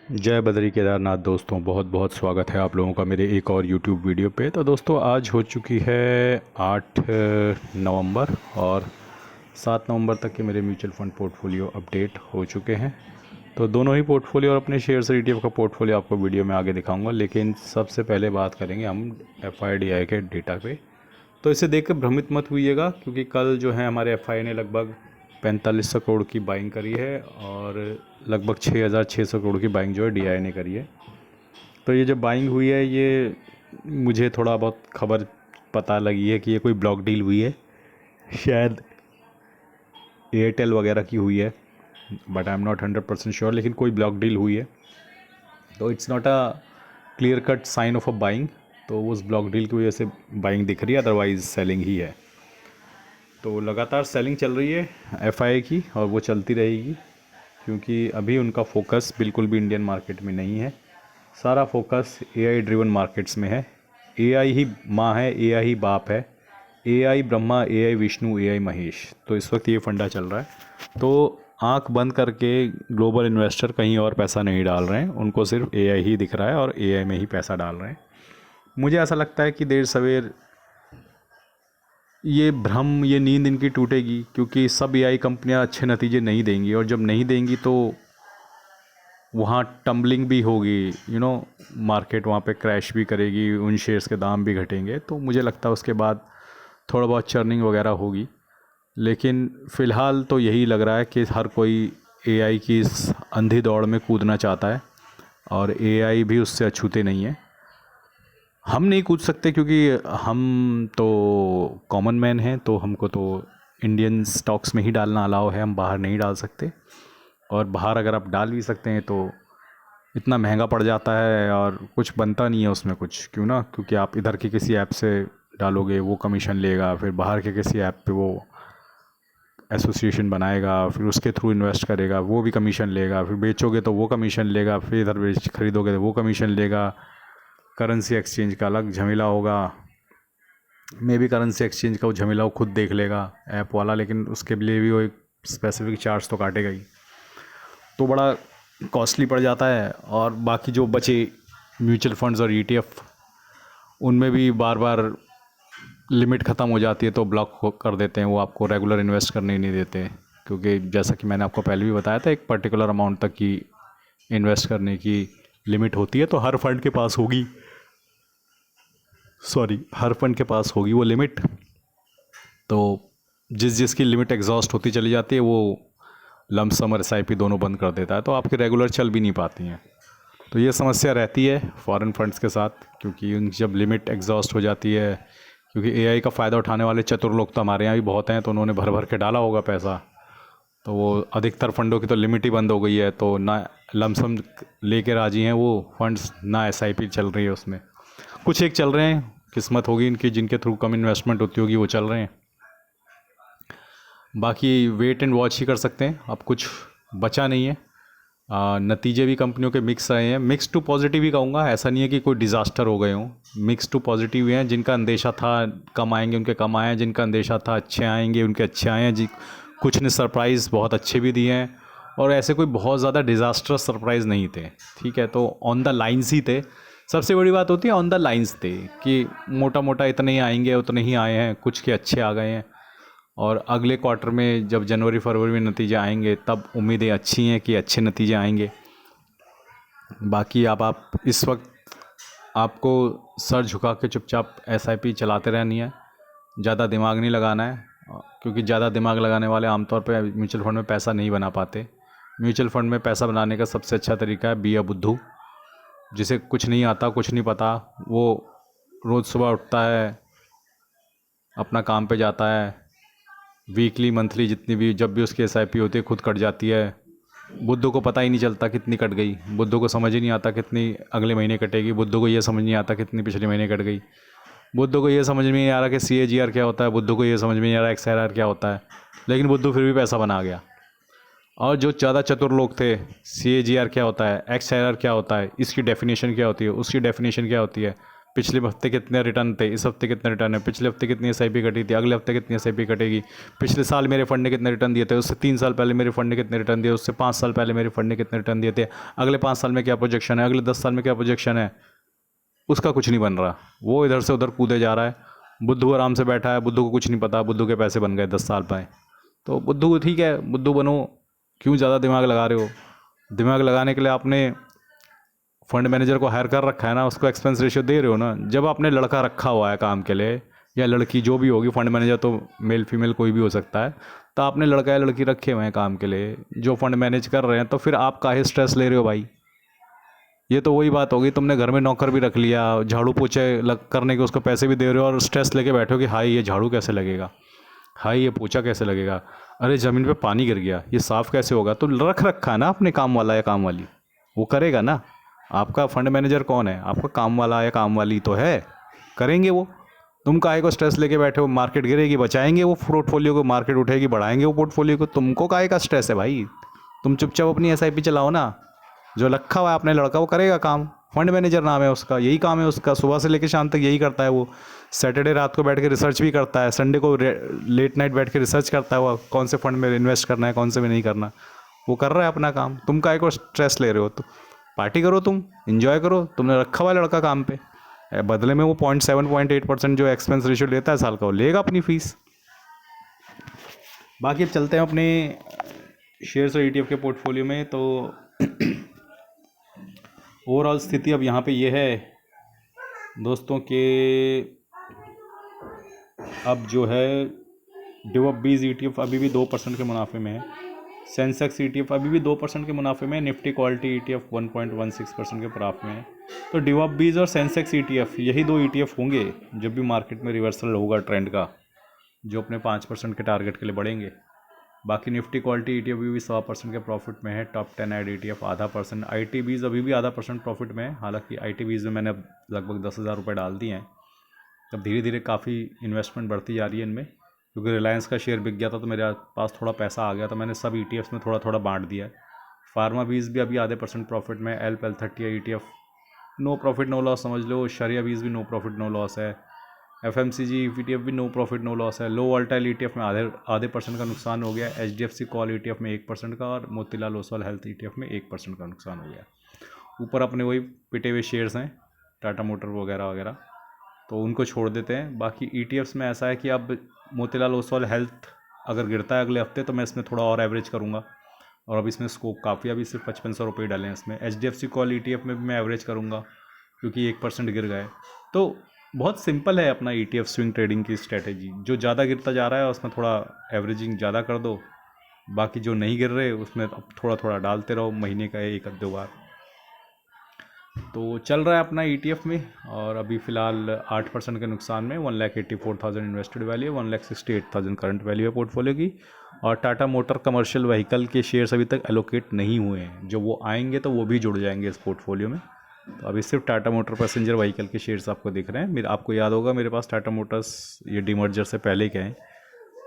जय बद्री केदारनाथ दोस्तों, बहुत बहुत स्वागत है आप लोगों का मेरे एक और YouTube वीडियो पे। तो दोस्तों आज हो चुकी है 8 नवंबर और 7 नवंबर तक के मेरे म्यूचुअल फ़ंड पोर्टफोलियो अपडेट हो चुके हैं। तो दोनों ही पोर्टफोलियो और अपने शेयर्स ETF का पोर्टफोलियो आपको वीडियो में आगे दिखाऊंगा, लेकिन सबसे पहले बात करेंगे हम FIDI के डेटा पे। तो इसे देख कर भ्रमित मत हुइएगा, क्योंकि कल जो है हमारे FI ने लगभग 4500 करोड़ की बाइंग करी है और लगभग 6600 करोड़ की बाइंग जो है DI ने करी है। तो ये जो बाइंग हुई है, ये मुझे थोड़ा बहुत खबर पता लगी है कि ये कोई ब्लॉक डील हुई है, शायद एयरटेल वगैरह की हुई है, but I am not 100% sure, लेकिन कोई ब्लॉक डील हुई है। तो it's not a clear cut sign of a buying. तो उस ब्लॉक डील की वजह से बाइंग दिख रही है, अदरवाइज सेलिंग ही है। तो लगातार सेलिंग चल रही है FI की और वो चलती रहेगी, क्योंकि अभी उनका फोकस बिल्कुल भी इंडियन मार्केट में नहीं है। सारा फोकस AI ड्रिवन मार्केट्स में है। AI ही माँ है, AI ही बाप है, AI Brahma, AI Vishnu, AI Mahesh. तो इस वक्त ये फंडा चल रहा है। तो आंख बंद करके ग्लोबल इन्वेस्टर कहीं और पैसा नहीं डाल रहे हैं, उनको सिर्फ AI ही दिख रहा है और AI में ही पैसा डाल रहे हैं। मुझे ऐसा लगता है कि देर सवेर ये भ्रम, ये नींद इनकी टूटेगी, क्योंकि सब AI कंपनियां अच्छे नतीजे नहीं देंगी, और जब नहीं देंगी तो वहाँ टम्बलिंग भी होगी, मार्केट वहाँ पे क्रैश भी करेगी, उन शेयर्स के दाम भी घटेंगे। तो मुझे लगता है उसके बाद थोड़ा बहुत चर्निंग वगैरह होगी। लेकिन फ़िलहाल तो यही लग रहा है कि हर कोई AI की इस अंधी दौड़ में कूदना चाहता है और AI भी उससे अछूते नहीं है। हम नहीं कूद सकते, क्योंकि हम तो कॉमन मैन हैं, तो हमको तो इंडियन स्टॉक्स में ही डालना अलाउ है, हम बाहर नहीं डाल सकते। और बाहर अगर आप डाल भी सकते हैं तो इतना महंगा पड़ जाता है और कुछ बनता नहीं है उसमें कुछ, क्यों ना, क्योंकि आप इधर के किसी ऐप से डालोगे वो कमीशन लेगा, फिर बाहर के किसी ऐप पे वो एसोसिएशन बनाएगा, फिर उसके थ्रू इन्वेस्ट करेगा, वो भी कमीशन लेगा, फिर बेचोगे तो वो कमीशन लेगा, फिर इधर बेच खरीदोगे तो वो कमीशन लेगा। करेंसी एक्सचेंज का अलग झमेला होगा। मे भी करेंसी एक्सचेंज का वो झमेला वो खुद देख लेगा ऐप वाला, लेकिन उसके लिए भी वो एक स्पेसिफिक चार्ज तो काटेगा ही। तो बड़ा कॉस्टली पड़ जाता है। और बाकी जो बचे म्यूचुअल फंड्स और ETF, उनमें भी बार बार लिमिट ख़त्म हो जाती है तो ब्लॉक कर देते हैं, वो आपको रेगुलर इन्वेस्ट करने ही नहीं देते। क्योंकि जैसा कि मैंने आपको पहले भी बताया था, एक पर्टिकुलर अमाउंट तक की इन्वेस्ट करने की लिमिट होती है। तो हर फंड के पास होगी, हर फंड के पास होगी वो लिमिट। तो जिसकी लिमिट एग्जॉस्ट होती चली जाती है, वो लमसम और SIP दोनों बंद कर देता है, तो आपकी रेगुलर चल भी नहीं पाती हैं। तो ये समस्या रहती है फॉरेन फंड्स के साथ, क्योंकि उनकी जब लिमिट एग्जॉस्ट हो जाती है, क्योंकि AI का फ़ायदा उठाने वाले चतुर लोग तो हमारे यहाँ भी बहुत हैं, तो उन्होंने भर भर के डाला होगा पैसा। तो वो अधिकतर फंडों की तो लिमिट ही बंद हो गई है, तो ना लमसम लेके राजी हैं वो फंड्स, ना SIP चल रही है उसमें। कुछ एक चल रहे हैं, किस्मत होगी इनकी, जिनके थ्रू कम इन्वेस्टमेंट होती होगी वो चल रहे हैं। बाकी वेट एंड वॉच ही कर सकते हैं, अब कुछ बचा नहीं है। नतीजे भी कंपनियों के मिक्स रहे हैं, मिक्स टू पॉजिटिव ही कहूँगा, ऐसा नहीं है कि कोई डिज़ास्टर हो गए हों। मिक्स टू पॉजिटिव हैं, जिनका अंदेशा था कम आएंगे उनके कम आए हैं, जिनका अंदेशा था अच्छे आएंगे उनके अच्छे आए हैं जी। कुछ ने सरप्राइज़ बहुत अच्छे भी दिए हैं, और ऐसे कोई बहुत ज़्यादा डिज़ास्टरस सरप्राइज़ नहीं थे। ठीक है, तो ऑन द लाइन्स ही थे। सबसे बड़ी बात होती है ऑन द लाइन्स थे, कि मोटा मोटा इतने ही आएंगे, उतने ही आए हैं, कुछ के अच्छे आ गए हैं। और अगले क्वार्टर में जब जनवरी फरवरी में नतीजे आएंगे, तब उम्मीदें अच्छी हैं कि अच्छे नतीजे आएंगे। बाकी अब आप इस वक्त आपको सर झुका के चुपचाप SIP चलाते रहनी है, ज़्यादा दिमाग नहीं लगाना है, क्योंकि ज़्यादा दिमाग लगाने वाले आमतौर पे म्यूचुअल फंड में पैसा नहीं बना पाते। म्यूचुअल फंड में पैसा बनाने का सबसे अच्छा तरीका है बी अ बुद्धू। जिसे कुछ नहीं आता, कुछ नहीं पता, वो रोज़ सुबह उठता है, अपना काम पे जाता है, वीकली मंथली जितनी भी जब भी उसकी SIP होती है खुद कट जाती है। बुद्धू को पता ही नहीं चलता कितनी कट गई, बुद्धू को समझ ही नहीं आता कितनी अगले महीने कटेगी, बुद्धू को ये समझ नहीं आता कितनी पिछले महीने कट गई, बुद्धू को ये समझ में नहीं आ रहा कि CAGR क्या होता है, बुद्धू को ये समझ में नहीं आ रहा XRR क्या होता है, लेकिन बुद्धू फिर भी पैसा बना गया। और जो ज़्यादा चतुर लोग थे, CAGR क्या होता है, XRR क्या होता है, इसकी डेफिनेशन क्या होती है, उसकी डेफिनेशन क्या होती है, पिछले हफ्ते कितने रिटर्न थे, इस हफ्ते कितने रिटर्न है, पिछले हफ्ते कितनी एसआईपी कटी थी, अगले हफ्ते कितनी एसआईपी कटेगी, पिछले साल मेरे फंड ने कितने रिटर्न दिए थे, उससे 3 साल पहले मेरे फंड ने कितने रिटर्न दिए, उससे 5 साल पहले मेरे फंड ने कितने रिटर्न दिए थे, अगले 5 साल में क्या प्रोजेक्शन है, अगले 10 साल में क्या प्रोजेक्शन है, उसका कुछ नहीं बन रहा। वो इधर से उधर कूदे जा रहा है। बुद्धू आराम से बैठा है, बुद्धू को कुछ नहीं पता, बुद्धू के पैसे बन गए 10 साल पे। तो बुद्धू ठीक है, बुद्धू बनो, क्यों ज़्यादा दिमाग लगा रहे हो? दिमाग लगाने के लिए आपने फंड मैनेजर को हायर कर रखा है ना, उसको एक्सपेंस रेशियो दे रहे हो ना। जब आपने लड़का रखा हुआ है काम के लिए, या लड़की जो भी होगी, फंड मैनेजर तो मेल फीमेल कोई भी हो सकता है, तो आपने लड़का या लड़की रखे हुए हैं काम के लिए जो फंड मैनेज कर रहे हैं, तो फिर आप काहे स्ट्रेस ले रहे हो भाई? ये तो वही बात होगी, तुमने घर में नौकर भी रख लिया, झाड़ू पोछे करने के उसको पैसे भी दे रहे हो, और स्ट्रेस लेके बैठे हो कि हाई ये झाड़ू कैसे लगेगा, हाई ये पोछा कैसे लगेगा, अरे ज़मीन पे पानी गिर गया, ये साफ़ कैसे होगा? तो रख रखा है ना अपने काम वाला या काम वाली, वो करेगा ना। आपका फंड मैनेजर कौन है? आपका काम वाला या काम वाली तो है, करेंगे वो। तुम काहे को स्ट्रेस लेके बैठे हो? मार्केट गिरेगी, बचाएंगे वो पोर्टफोलियो को, मार्केट उठेगी, बढ़ाएंगे वो पोर्टफोलियो को। तुमको काहे का स्ट्रेस है भाई? तुम चुपचाप अपनी एसआईपी चलाओ ना। जो रखा हुआ है अपने लड़का, वो करेगा काम। फंड मैनेजर नाम है उसका, यही काम है उसका, सुबह से लेकर शाम तक यही करता है वो। सैटरडे रात को बैठ के रिसर्च भी करता है, संडे को लेट नाइट बैठ के रिसर्च करता है वो, कौन से फंड में इन्वेस्ट करना है, कौन से में नहीं करना। वो कर रहा है अपना काम, तुम काहे को स्ट्रेस ले रहे हो? तो पार्टी करो, तुम इंजॉय करो, तुमने रखा हुआ है लड़का काम पे, बदले में वो 0.7-0.8% जो एक्सपेंस रेशियो लेता है साल का, वो लेगा अपनी फीस। बाकी अब चलते हैं अपने शेयर्स और ईटीएफ के पोर्टफोलियो में। तो ओवरऑल स्थिति अब यहाँ पे ये है दोस्तों के, अब जो है DIVOP-20 ETF अभी भी 2% के मुनाफे में है, सेंसेक्स ETF अभी भी 2% के मुनाफे में है, निफ्टी क्वालिटी ETF 1.16% के मुनाफे में है। तो DIVOP-20 और सेंसेक्स ETF यही 2 ETF होंगे जब भी मार्केट में रिवर्सल होगा ट्रेंड का, जो अपने 5% के टारगेट के लिए बढ़ेंगे। बाकी निफ्टी क्वालिटी ETF अभी भी 100% के प्रॉफिट में है, टॉप 10 ऐड ETF आधा %, ITBs अभी भी आधा % प्रॉफिट में है। हालांकि ITBs में मैंने अब लगभग 10,000 रुपये डाल दिए हैं। अब धीरे धीरे काफ़ी इन्वेस्टमेंट बढ़ती जा रही है इनमें, क्योंकि रिलायंस का शेयर बिक गया था तो मेरे पास थोड़ा पैसा आ गया, तो मैंने सब ETFs में थोड़ा थोड़ा बांट दिया है। फार्मा बीज भी अभी आधे % प्रॉफिट में, LPL30 ETF no profit no loss समझ लो, शरिया बीज भी नो प्रॉफिट नो लॉस है, FMCG ETF भी नो प्रॉफिट नो लॉस है। लो वॉल्टाइल ETF में आधे % का नुकसान हो गया, HDFC कॉल ETF में 1% का, और मोतीलाल ओसवाल हेल्थ ETF में 1% का नुकसान हो गया। ऊपर अपने वही पिटे हुए शेयर्स हैं, टाटा मोटर वगैरह वगैरह, तो उनको छोड़ देते हैं। बाकी ETFs में ऐसा है कि अब मोतीलाल ओसवाल हेल्थ अगर गिरता है अगले हफ्ते, तो मैं इसमें थोड़ा और एवरेज करूँगा, और अभी इसमें स्कोप काफ़ी, अभी सिर्फ 5500 रुपये डाले हैं इसमें। HDFC कॉल ETF में भी मैं एवरेज करूँगा, क्योंकि 1% गिर गए। तो बहुत सिंपल है अपना ETF स्विंग ट्रेडिंग की स्ट्रेटेजी, जो ज़्यादा गिरता जा रहा है उसमें थोड़ा एवरेजिंग ज़्यादा कर दो, बाकी जो नहीं गिर रहे उसमें अब थोड़ा थोड़ा डालते रहो, महीने का 1-2 बार। तो चल रहा है अपना ETF में, और अभी फ़िलहाल 8% के नुकसान में, 1,84,000 इन्वेस्टेड वैल्यू है, 1,68,000 करंट वैल्यू है पोर्टफोलियो की। और टाटा मोटर कमर्शियल व्हीकल के शेयर्स अभी तक एलोकेट नहीं हुए हैं, जो वो आएंगे तो वो भी जुड़ जाएंगे इस पोर्टफोलियो में। तो अभी सिर्फ टाटा मोटर पैसेंजर व्हीकल के शेयर्स आपको दिख रहे हैं। मेरे आपको याद होगा मेरे पास टाटा मोटर्स ये डीमर्जर से पहले के हैं,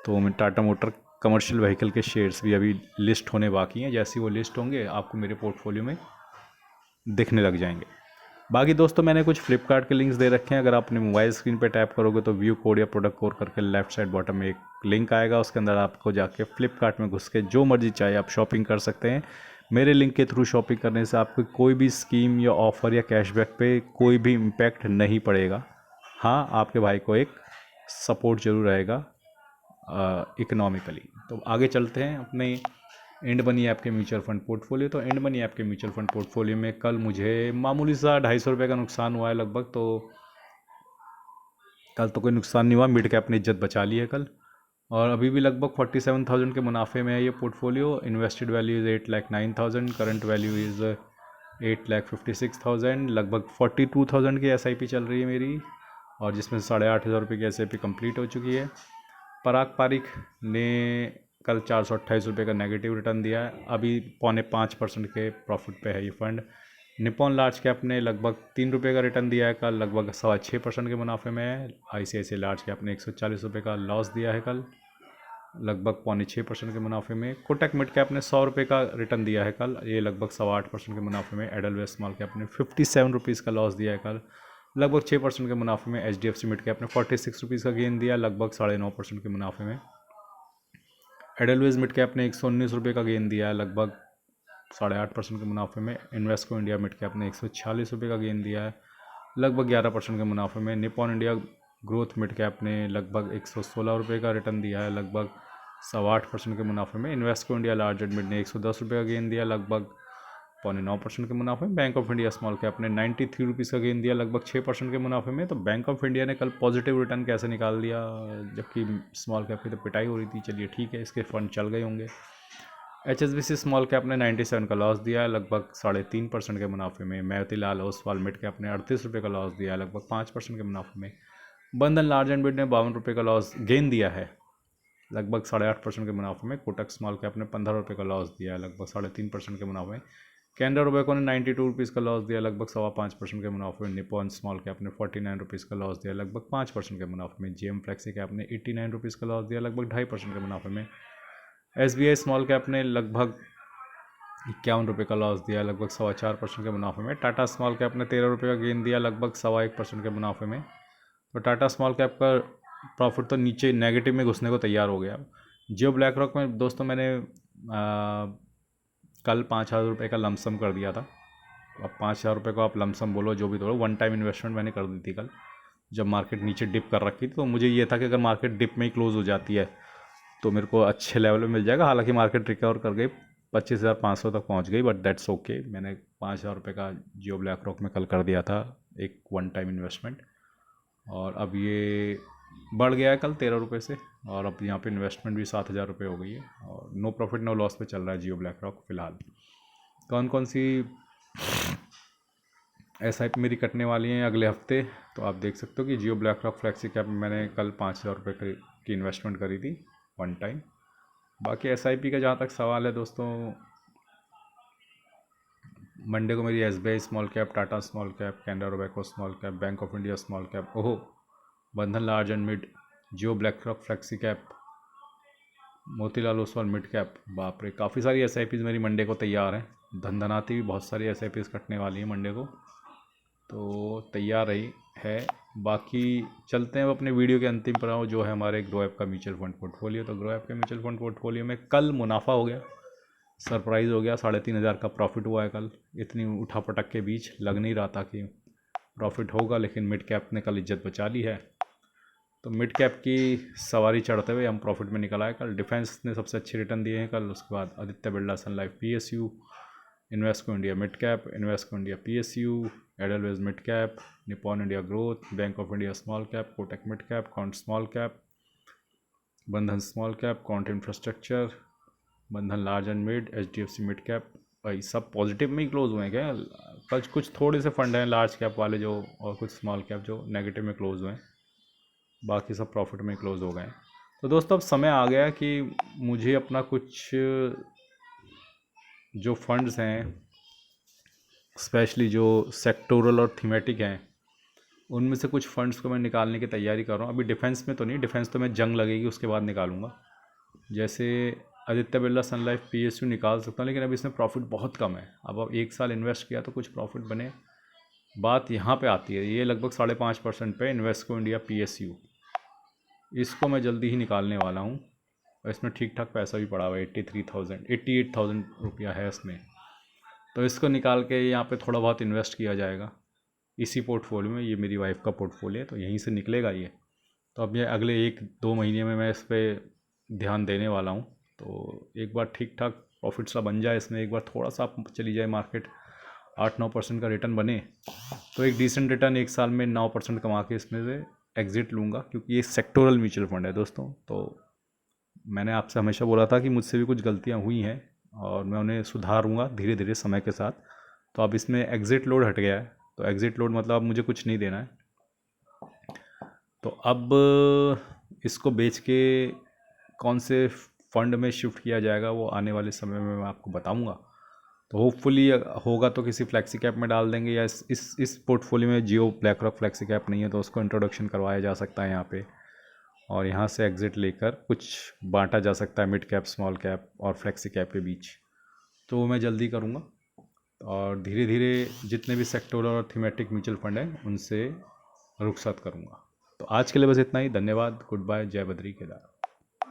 तो मैं टाटा मोटर कमर्शियल व्हीकल के शेयर्स भी अभी लिस्ट होने बाकी हैं। जैसे ही वो लिस्ट होंगे आपको मेरे पोर्टफोलियो में दिखने लग जाएंगे। बाकी दोस्तों मैंने कुछ फ्लिपकार्ट के लिंक्स दे रखे हैं, अगर आप अपने मोबाइल स्क्रीन पे टैप करोगे तो व्यू कोड या प्रोडक्ट कोड करके लेफ्ट साइड बॉटम में एक लिंक आएगा, उसके अंदर आपको जाके फ्लिपकार्ट में घुस के जो मर्जी चाहे आप शॉपिंग कर सकते हैं। मेरे लिंक के थ्रू शॉपिंग करने से आपको कोई भी स्कीम या ऑफ़र या कैशबैक पे कोई भी इम्पैक्ट नहीं पड़ेगा। हाँ, आपके भाई को एक सपोर्ट जरूर रहेगा इकोनॉमिकली। तो आगे चलते हैं अपने एंड मनी ऐप के म्यूचुअल फंड पोर्टफोलियो। तो एंड मनी ऐप के म्यूचुअल फंड पोर्टफोलियो में कल मुझे मामूली सा 250 रुपये का नुकसान हुआ है लगभग। तो कल तो कोई नुकसान नहीं हुआ, मिड कैप ने इज्जत बचा ली है कल, और अभी भी लगभग 47,000 के मुनाफे में है ये portfolio. Invested value is 8,09,000, current value is 8,56,000, लगभग 42,000 की SIP चल रही है मेरी, और जिसमें 8,500 रुपये की SIP कंप्लीट हो चुकी है। पराग पारिक ने कल 428 रुपये का नेगेटिव रिटर्न दिया है, अभी 4.5% के प्रॉफिट पे है ये फंड। निपॉन लार्ज कैप ने लगभग 3 रुपये का रिटर्न दिया है कल, लगभग 6.25% के मुनाफे में है। ICICI लार्ज कैप ने 140 रुपये का लॉस दिया है कल, लगभग 6.25% के मुनाफे में। कोटक मिड कैप ने 100 रुपये का रिटर्न दिया है कल, ये लगभग 8.25% के मुनाफे में। एडलवेस स्मॉल कैप ने 57 रुपीज़ का लॉस दिया है कल, लगभग 6% के मुनाफे में। HDFC मिड कैप ने 46 रुपीज़ का गेन दिया, लगभग 9.5% के मुनाफे में। एडलवेज मिड कैप ने 119 रुपये का गेन दिया है, लगभग 8.5% के मुनाफे में। इन्वेस्को इंडिया मिड कैप ने 146 रुपये का गेन दिया है, लगभग 11% के मुनाफे में। Nippon India growth mid cap ने लगभग 116 रुपये का रिटर्न दिया है, लगभग 8.25% के मुनाफे में। Invesco India large and mid ने 110 रुपये का गेन दिया, लगभग 9.25% के मुनाफे में। Bank of India small cap ने 93 रुपीज़ का गेन दिया, लगभग 6% के मुनाफे में। तो बैंक ऑफ इंडिया ने कल पॉजिटिव रिटर्न कैसे निकाल दिया, जबकि स्मॉल कैप की तो पिटाई हो रही थी। चलिए ठीक है, इसके फंड चल गए होंगे। HSBC स्मॉल कैप ने 97 का लॉस दिया है, लगभग 3.5% के मुनाफे में। मोतीलाल ओसवाल मिड कैप ने 38 रुपये का लॉस दिया है, लगभग 5% के मुनाफे में। बंधन लार्ज एंड मिड ने 52 रुपये का लॉस गेन दिया है, लगभग 8.5% के मुनाफे में। कोटक स्मॉल कैप ने 15 रुपये का लॉस दिया है, लगभग 3.5% के मुनाफे में। कैनरा रोबेको ने 92 रुपीज़ का लॉस दिया, लगभग 5.25% के मुनाफे में। निपॉन स्मॉल कैप ने 49 रुपीज़ का लॉस दिया, लगभग 5% के मुनाफे में। GM फ्लेक्सी कैप ने 89 रुपीज़ का लॉस दिया, लगभग 2.5% के मुनाफे में। SBI स्मॉल कैप ने लगभग 51 रुपये का लॉस दिया, लगभग 4.25% के मुनाफे में। टाटा स्मॉल कैप ने 13 रुपये का गेन दिया, लगभग 1% के मुनाफे में। तो टाटा स्मॉल कैप का प्रॉफिट तो नीचे नेगेटिव में घुसने को तैयार हो गया। जियो ब्लैक रॉक में दोस्तों मैंने कल 5,000 रुपये का लमसम कर दिया था। अब 5,000 रुपये को आप लमसम बोलो, जो भी बोलो, वन टाइम इन्वेस्टमेंट मैंने कर दी थी कल, जब मार्केट नीचे डिप कर रखी थी। तो मुझे ये था कि अगर मार्केट डिप में ही क्लोज हो जाती है तो मेरे को अच्छे लेवल में मिल जाएगा। हालांकि मार्केट रिकवर कर गई, 25,500 तक पहुंच गई, बट दैट्स ओके। मैंने 5,000 रुपये का जियो ब्लैक रॉक में कल कर दिया था, एक वन टाइम इन्वेस्टमेंट। और अब ये बढ़ गया है कल 13 रुपये से, और अब यहाँ पे इन्वेस्टमेंट भी 7,000 रुपये हो गई है, और नो प्रॉफिट नो लॉस पे चल रहा है जियो ब्लैक रॉक फिलहाल। कौन कौन सी SIP मेरी कटने वाली हैं अगले हफ्ते, तो आप देख सकते हो कि जियो ब्लैक रॉक फ्लेक्सी कैप में मैंने कल 5,000 रुपये की इन्वेस्टमेंट करी थी वन टाइम। बाकी SIP का जहाँ तक सवाल है दोस्तों, मंडे को मेरी SBI small cap, Tata small cap, Canara Robeco small cap, bank of India small cap, ओहो, बंधन large and mid, Jio black rock flexi cap, Motilal Oswal mid cap. बाप रे, काफ़ी सारी SIPs मेरी मंडे को तैयार हैं। धनधनाती भी बहुत सारी SIPs कटने वाली हैं मंडे को, तो तैयार रही है। बाकी चलते हैं अपने वीडियो के अंतिम पड़ाव, जो है हमारे ग्रो ऐप का म्यूचुअल फंड पोर्टफोलियो। तो ग्रो ऐप के म्यूचुअल फंड पोर्टफोलियो में कल मुनाफा हो गया, सरप्राइज़ हो गया। 3,500 का प्रॉफिट हुआ है कल। इतनी उठापटक के बीच लग नहीं रहा था कि प्रॉफिट होगा, लेकिन मिड कैप ने कल इज्जत बचा ली है। तो मिड कैप की सवारी चढ़ते हुए हम प्रॉफिट में निकल आए कल। डिफेंस ने सबसे अच्छे रिटर्न दिए हैं कल, उसके बाद Aditya Birla Sun Life PSU, Invesco India mid cap, Invesco India PSU, Edelweiss mid cap, Nippon India growth, bank of India small cap, Kotak mid cap, Quant small cap, Bandhan small cap, Quant infrastructure, Bandhan large and mid, HDFC mid cap. भाई सब positive में ही close हुए हैं क्या? कुछ थोड़े से fund हैं लार्ज कैप वाले जो, और कुछ स्मॉल कैप जो नेगेटिव में क्लोज हुए हैं, बाकी सब प्रॉफिट में क्लोज हो गए हैं। तो दोस्तों अब समय आ गया कि मुझे अपना कुछ जो फंड्स हैं, स्पेशली जो सेक्टोरल और थीमेटिक हैं, उनमें से कुछ फंड्स को मैं निकालने की तैयारी कर रहा हूँ। अभी डिफेंस में तो नहीं, डिफेंस तो मैं जंग लगेगी उसके बाद निकालूंगा। जैसे Aditya Birla Sun Life PSU निकाल सकता हूँ, लेकिन अभी इसमें प्रॉफिट बहुत कम है। अब 1 साल इन्वेस्ट किया तो कुछ प्रॉफिट बने, बात यहाँ पे आती है। ये लगभग 5.5% पे इन्वेस्को इंडिया PSU, इसको मैं जल्दी ही निकालने वाला हूँ। और इसमें ठीक ठाक पैसा भी पड़ा हुआ है, 88,000 रुपया है इसमें। तो इसको निकाल के यहाँ पे थोड़ा बहुत इन्वेस्ट किया जाएगा इसी पोर्टफोलियो में। ये मेरी वाइफ का पोर्टफोलियो है, तो यहीं से निकलेगा ये। तो अब ये अगले 1-2 महीने में मैं इस पर ध्यान देने वाला हूँ। तो एक बार ठीक ठाक प्रॉफिट सा बन जाए इसमें, एक बार थोड़ा सा चली जाए मार्केट, 8-9% का रिटर्न बने, तो एक डिसेंट रिटर्न 1 साल में 9% कमा के इसमें से एग्ज़िट लूँगा। क्योंकि ये सेक्टोरल म्यूचुअल फंड है दोस्तों। तो मैंने आपसे हमेशा बोला था कि मुझसे भी कुछ गलतियाँ हुई हैं और मैं उन्हें सुधारूँगा धीरे धीरे समय के साथ। तो अब इसमें एग्ज़िट लोड हट गया है, तो एग्ज़िट लोड मतलब अब मुझे कुछ नहीं देना है। तो अब इसको बेच के कौन से फंड में शिफ्ट किया जाएगा वो आने वाले समय में मैं आपको बताऊंगा। तो होपफुली होगा तो किसी फ्लैक्सी कैप में डाल देंगे, या इस पोर्टफोलियो में जियो ब्लैक रॉक फ्लैक्सी कैप नहीं है तो उसको इंट्रोडक्शन करवाया जा सकता है यहाँ पे, और यहाँ से एग्ज़िट लेकर कुछ बांटा जा सकता है मिड कैप, स्मॉल कैप और फ्लैक्सी कैप के बीच। तो वो मैं जल्दी करूँगा। और धीरे धीरे जितने भी सेक्टोरल और थीमेटिक म्यूचुअल फंड हैं उनसे रुखसत करूँगा। तो आज के लिए बस इतना ही। धन्यवाद। Goodbye. जय बद्री केदार।